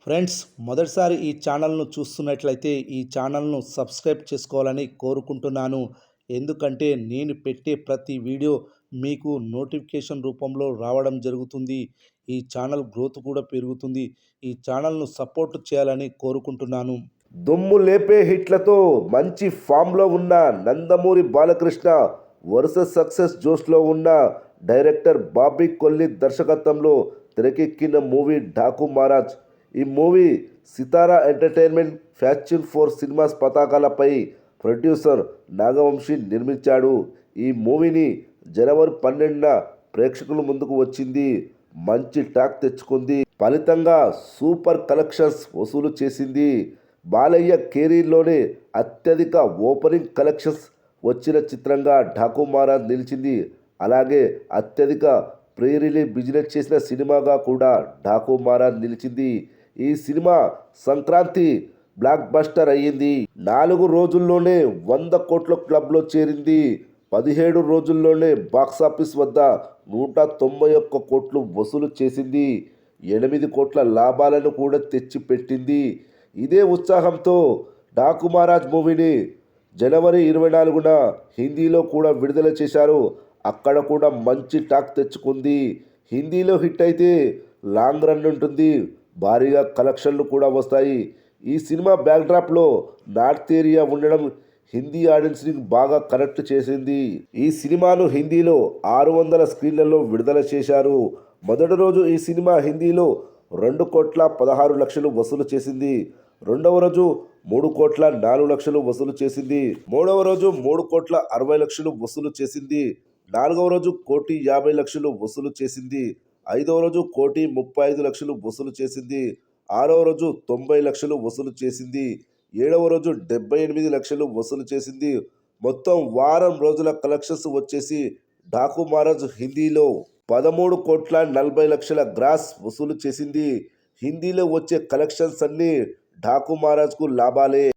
Friends, మొదటిసారి ఈ ఛానల్ను చూస్తున్నట్లయితే ఈ ఛానల్ను సబ్స్క్రైబ్ చేసుకోవాలని కోరుకుంటున్నాను. ఎందుకంటే నేను పెట్టే ప్రతి వీడియో మీకు నోటిఫికేషన్ రూపంలో రావడం జరుగుతుంది. ఈ ఛానల్ గ్రోత్ కూడా పెరుగుతుంది. ఈ ఛానల్ను సపోర్ట్ చేయాలని కోరుకుంటున్నాను. దుమ్ము లేపే హిట్లతో మంచి ఫామ్లో ఉన్న నందమూరి బాలకృష్ణ వరుస సక్సెస్ జోష్లో ఉన్న డైరెక్టర్ బాబీ కొల్లి దర్శకత్వంలో తెరకెక్కిన మూవీ ఢాకు మహారాజ్. ఈ మూవీ సితారా ఎంటర్టైన్మెంట్, ఫ్యాక్షన్ 4 సినిమాస్ పతాకాలపై ప్రొడ్యూసర్ నాగవంశీ నిర్మించాడు. ఈ మూవీని జనవరి 12న ప్రేక్షకుల ముందుకు వచ్చింది. మంచి టాక్ తెచ్చుకుంది. ఫలితంగా సూపర్ కలెక్షన్స్ వసూలు చేసింది. బాలయ్య కెరీర్లోనే అత్యధిక ఓపెనింగ్ కలెక్షన్స్ వచ్చిన చిత్రంగా ఢాకు మహారాజ్ నిలిచింది. అలాగే అత్యధిక ప్రీ రిలీజ్ బిజినెస్ చేసిన సినిమాగా కూడా ఢాకు మహారాజ్ నిలిచింది. ఈ సినిమా సంక్రాంతి బ్లాక్ బస్టర్ అయ్యింది. 4 రోజుల్లోనే 100 కోట్ల క్లబ్లో చేరింది. 17 రోజుల్లోనే బాక్సాఫీస్ వద్ద 191 కోట్లు వసూలు చేసింది. 8 కోట్ల లాభాలను కూడా తెచ్చిపెట్టింది. ఇదే ఉత్సాహంతో ఢాకు మహారాజ్ మూవీని జనవరి 24న హిందీలో కూడా విడుదల చేశారు. అక్కడ కూడా మంచి టాక్ తెచ్చుకుంది. హిందీలో హిట్ అయితే లాంగ్ రన్ ఉంటుంది, భారీగా కలెక్షన్లు కూడా వస్తాయి. ఈ సినిమా బ్యాక్డ్రాప్లో నార్త్ ఏరియా ఉండడం హిందీ ఆడియన్స్ని బాగా కనెక్ట్ చేసింది. ఈ సినిమాను హిందీలో 600 స్క్రీన్లలో విడుదల చేశారు. మొదటి రోజు ఈ సినిమా హిందీలో 2 కోట్ల 16 లక్షలు వసూలు చేసింది. రెండవ రోజు 3 కోట్ల 4 లక్షలు వసూలు చేసింది. మూడవ రోజు 3 కోట్ల 60 లక్షలు వసూలు చేసింది. నాలుగవ రోజు 1,50 లక్షలు వసూలు చేసింది. ఐదవ రోజు 1,35 లక్షలు వసూలు చేసింది. ఆరవ రోజు 90 లక్షలు వసూలు చేసింది. ఏడవ రోజు 78 లక్షలు వసూలు చేసింది. మొత్తం వారం రోజుల కలెక్షన్స్ వచ్చేసి ఢాకు మహారాజ్ హిందీలో 13 కోట్ల 40 లక్షల గ్రాస్ వసూలు చేసింది. హిందీలో వచ్చే కలెక్షన్స్ అన్నీ ఢాకు మహారాజ్కు లాభాలే.